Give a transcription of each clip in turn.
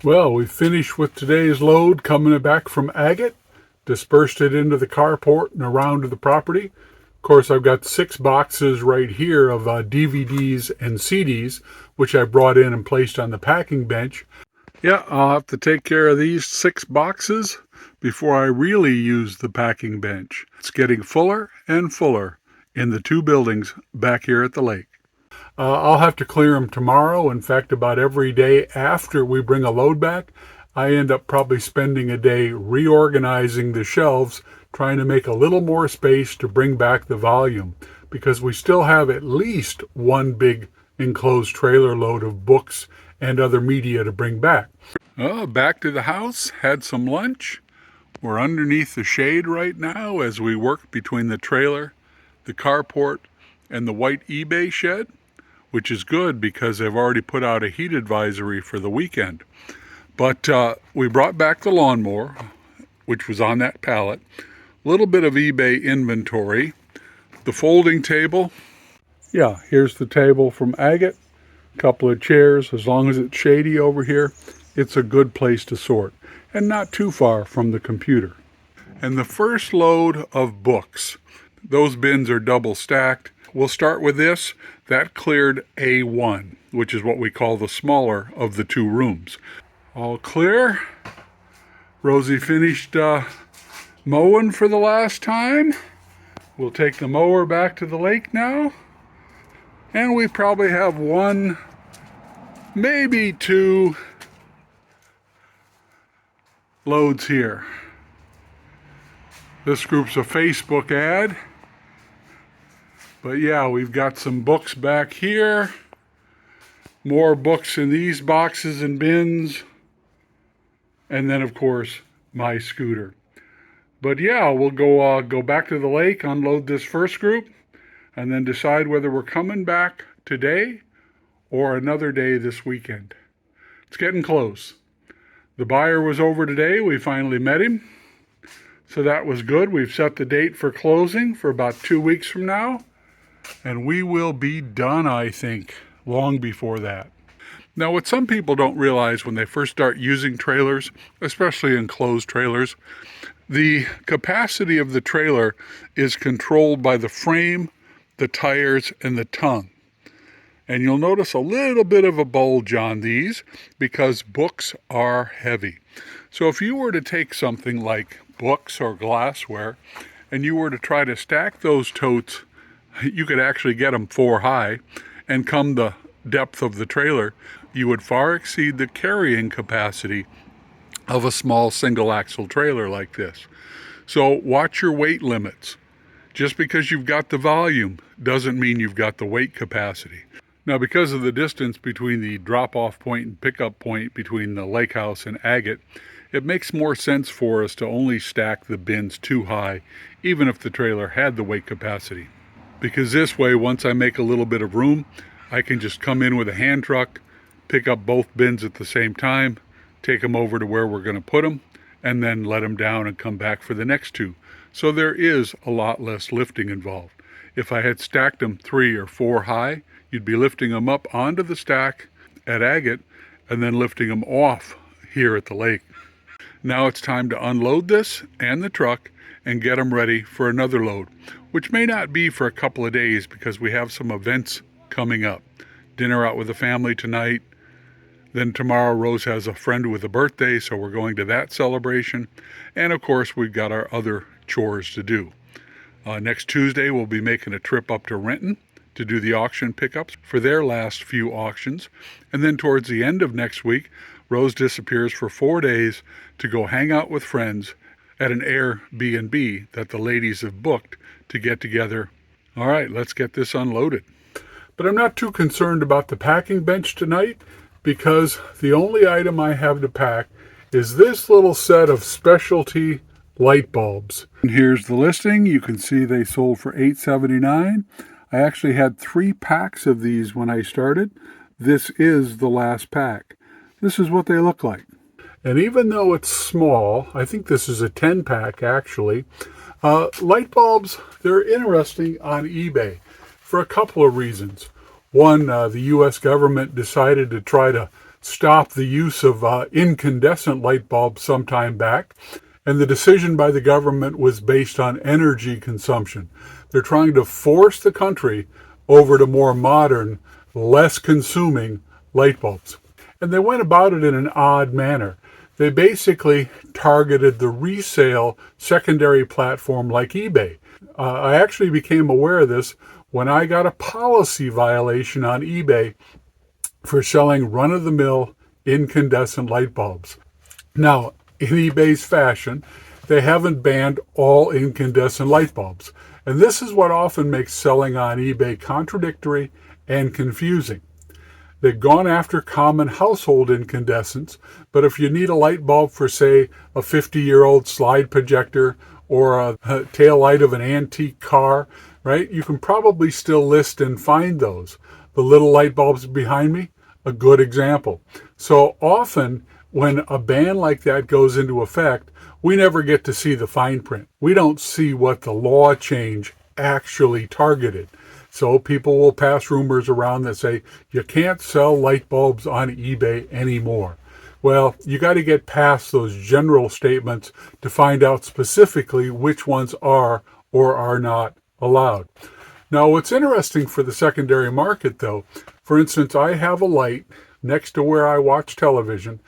Well, we finished with today's load coming back from Agate, dispersed it into the carport and around to the property. Of course, I've got 6 boxes right here of DVDs and CDs, which I brought in and placed on the packing bench. Yeah, I'll have to take care of these 6 boxes before I really use the packing bench. It's getting fuller and fuller in the 2 buildings back here at the lake. I'll have to clear them tomorrow. In fact, about every day after we bring a load back, I end up probably spending a day reorganizing the shelves, trying to make a little more space to bring back the volume, because we still have at least one big enclosed trailer load of books and other media to bring back. Back to the house, had some lunch. We're underneath the shade right now as we work between the trailer, the carport, and the white eBay shed, which is good because they've already put out a heat advisory for the weekend. But we brought back the lawnmower, which was on that pallet, a little bit of eBay inventory, the folding table. Yeah, here's the table from Agate, a couple of chairs. As long as it's shady over here, it's a good place to sort, and not too far from the computer. And the first load of books, those bins are double stacked. We'll start with this. That cleared A1, which is what we call the smaller of the 2 rooms. All clear. Rosie finished mowing for the last time. We'll take the mower back to the lake now. And we probably have 1, maybe 2 loads here. This group's a Facebook ad. But yeah, we've got some books back here, more books in these boxes and bins, and then of course my scooter. But yeah, we'll go back to the lake, unload this first group, and then decide whether we're coming back today or another day this weekend. It's getting close. The buyer was over today. We finally met him, so that was good. We've set the date for closing for about 2 weeks from now. And we will be done, I think, long before that. Now, what some people don't realize when they first start using trailers, especially enclosed trailers, the capacity of the trailer is controlled by the frame, the tires, and the tongue. And you'll notice a little bit of a bulge on these because books are heavy. So if you were to take something like books or glassware and you were to try to stack those totes, you could actually get them 4 high, and come the depth of the trailer, you would far exceed the carrying capacity of a small single axle trailer like this. So watch your weight limits. Just because you've got the volume doesn't mean you've got the weight capacity. Now, because of the distance between the drop-off point and pickup point between the lake house and Agate, it makes more sense for us to only stack the bins 2 high, even if the trailer had the weight capacity. Because this way, once I make a little bit of room, I can just come in with a hand truck, pick up both bins at the same time, take them over to where we're going to put them, and then let them down and come back for the next 2. So there is a lot less lifting involved. If I had stacked them 3 or 4 high, you'd be lifting them up onto the stack at Agate and then lifting them off here at the lake. Now it's time to unload this and the truck and get them ready for another load, which may not be for a couple of days because we have some events coming up. Dinner out with the family tonight. Then tomorrow Rose has a friend with a birthday, so we're going to that celebration. And of course, we've got our other chores to do. Next Tuesday, we'll be making a trip up to Renton to do the auction pickups for their last few auctions. And then towards the end of next week, Rose disappears for 4 days to go hang out with friends at an Airbnb that the ladies have booked to get together. All right, let's get this unloaded. But I'm not too concerned about the packing bench tonight because the only item I have to pack is this little set of specialty light bulbs. And here's the listing. You can see they sold for $8.79. I actually had 3 packs of these when I started. This is the last pack. This is what they look like. And even though it's small, I think this is a 10-pack actually, light bulbs, they're interesting on eBay for a couple of reasons. One, the U.S. government decided to try to stopped the use of incandescent light bulbs some time back, and the decision by the government was based on energy consumption. They're trying to force the country over to more modern, less consuming light bulbs. And they went about it in an odd manner. They basically targeted the resale secondary platform like eBay. I actually became aware of this when I got a policy violation on eBay for selling run-of-the-mill incandescent light bulbs. Now, in eBay's fashion, they haven't banned all incandescent light bulbs. And this is what often makes selling on eBay contradictory and confusing. They've gone after common household incandescents, but if you need a light bulb for, say, a 50-year-old slide projector or a tail light of an antique car, right, you can probably still list and find those. The little light bulbs behind me, a good example. So often when a ban like that goes into effect, we never get to see the fine print. We don't see what the law change actually targeted. So people will pass rumors around that say, you can't sell light bulbs on eBay anymore. Well, you got to get past those general statements to find out specifically which ones are or are not allowed. Now, what's interesting for the secondary market, though, for instance, I have a light next to where I watch television.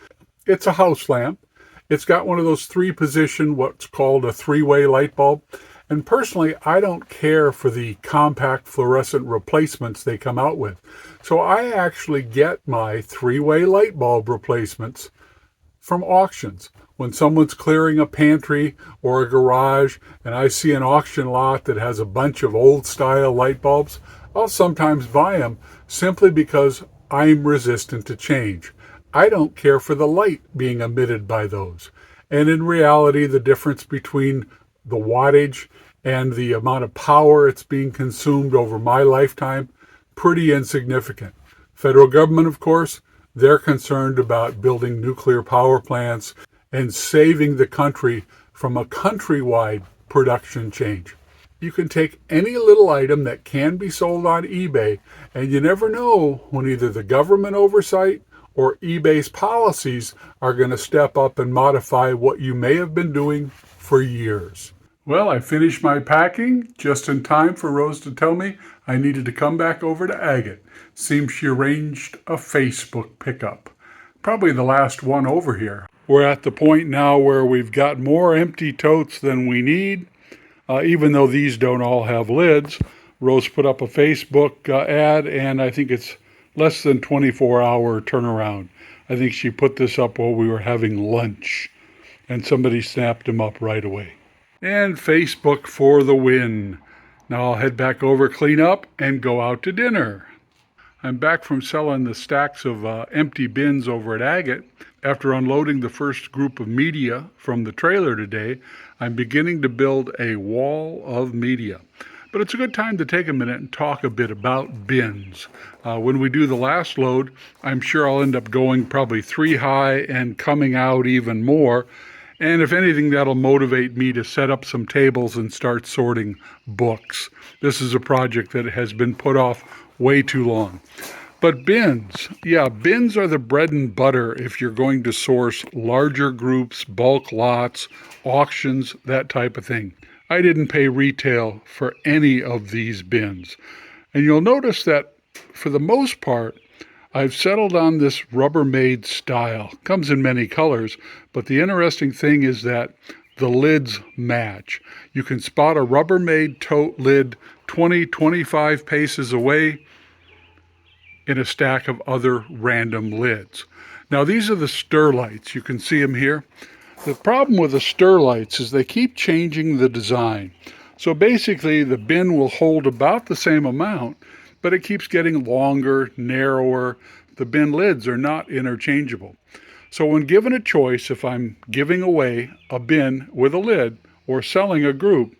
It's a house lamp. It's got one of those three-position, what's called a three-way light bulb. And personally, I don't care for the compact fluorescent replacements they come out with. So I actually get my three-way light bulb replacements from auctions. When someone's clearing a pantry or a garage and I see an auction lot that has a bunch of old-style light bulbs, I'll sometimes buy them simply because I'm resistant to change. I don't care for the light being emitted by those. And in reality, the difference between the wattage and the amount of power it's being consumed over my lifetime, pretty insignificant. Federal government, of course, they're concerned about building nuclear power plants and saving the country from a countrywide production change. You can take any little item that can be sold on eBay, and you never know when either the government oversight or eBay's policies are going to step up and modify what you may have been doing for years. Well, I finished my packing just in time for Rose to tell me I needed to come back over to Agate. Seems she arranged a Facebook pickup. Probably the last one over here. We're at the point now where we've got more empty totes than we need, even though these don't all have lids. Rose put up a Facebook ad, and I think it's less than 24-hour turnaround. I think she put this up while we were having lunch, and somebody snapped them up right away. And Facebook for the win. Now I'll head back over, clean up, and go out to dinner. I'm back from selling the stacks of empty bins over at Agate. After unloading the first group of media from the trailer today, I'm beginning to build a wall of media. But it's a good time to take a minute and talk a bit about bins. When we do the last load, I'm sure I'll end up going probably 3 high and coming out even more. And if anything, that'll motivate me to set up some tables and start sorting books. This is a project that has been put off way too long. But bins, yeah, bins are the bread and butter if you're going to source larger groups, bulk lots, auctions, that type of thing. I didn't pay retail for any of these bins. And you'll notice that for the most part, I've settled on this Rubbermaid style. Comes in many colors, but the interesting thing is that the lids match. You can spot a Rubbermaid tote lid 20-25 paces away in a stack of other random lids. Now these are the Sterilites. You can see them here. The problem with the Sterilites is they keep changing the design. So basically the bin will hold about the same amount, but it keeps getting longer, narrower. The bin lids are not interchangeable. So when given a choice, if I'm giving away a bin with a lid or selling a group,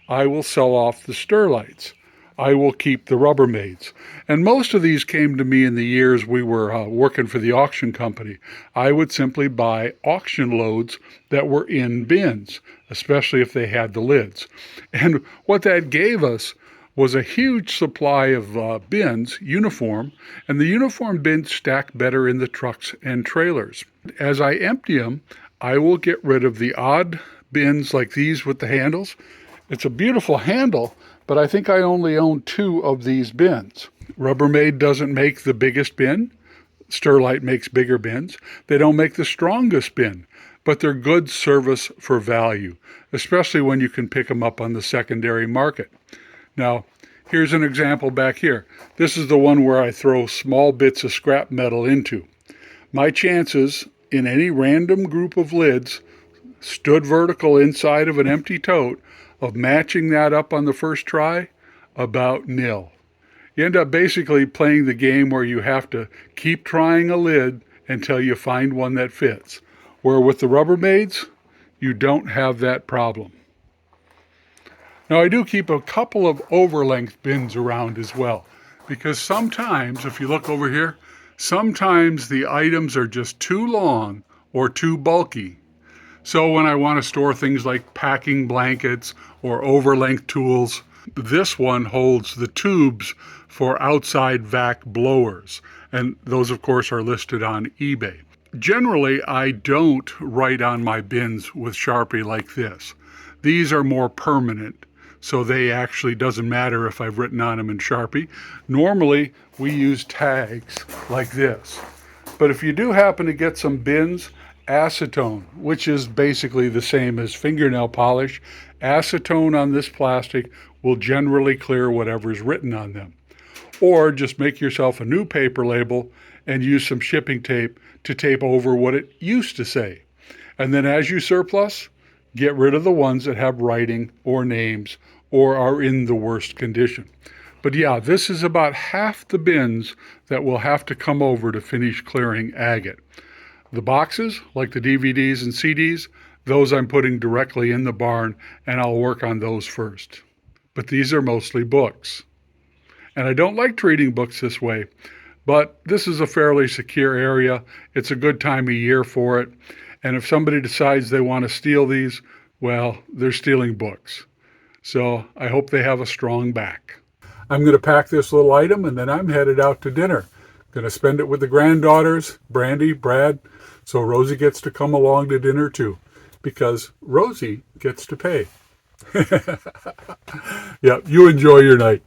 I will sell off the Sterilites. I will keep the Rubbermaids. And most of these came to me in the years we were working for the auction company. I would simply buy auction loads that were in bins, especially if they had the lids. And what that gave us was a huge supply of bins, uniform, and the uniform bins stack better in the trucks and trailers. As I empty them, I will get rid of the odd bins like these with the handles. It's a beautiful handle, but I think I only own 2 of these bins. Rubbermaid doesn't make the biggest bin. Sterilite makes bigger bins. They don't make the strongest bin, but they're good service for value, especially when you can pick them up on the secondary market. Now, here's an example back here. This is the one where I throw small bits of scrap metal into. My chances in any random group of lids stood vertical inside of an empty tote of matching that up on the first try, about nil. You end up basically playing the game where you have to keep trying a lid until you find one that fits. Where with the Rubbermaids, you don't have that problem. Now I do keep a couple of overlength bins around as well, because sometimes, if you look over here, sometimes the items are just too long or too bulky. So when I want to store things like packing blankets or overlength tools, this one holds the tubes for outside vac blowers, and those of course are listed on eBay. Generally, I don't write on my bins with Sharpie like this. These are more permanent, so they actually doesn't matter if I've written on them in Sharpie. Normally, we use tags like this. But if you do happen to get some bins, acetone, which is basically the same as fingernail polish, acetone on this plastic will generally clear whatever's written on them. Or just make yourself a new paper label and use some shipping tape to tape over what it used to say. And then as you surplus, get rid of the ones that have writing or names or are in the worst condition. But yeah, this is about half the bins that will have to come over to finish clearing agate. The boxes, like the DVDs and CDs, those I'm putting directly in the barn, and I'll work on those first. But these are mostly books. And I don't like treating books this way, but this is a fairly secure area. It's a good time of year for it. And if somebody decides they want to steal these, well, they're stealing books. So I hope they have a strong back. I'm going to pack this little item, and then I'm headed out to dinner. Going to spend it with the granddaughters, Brandy, Brad, so Rosie gets to come along to dinner too, because Rosie gets to pay. Yeah, you enjoy your night.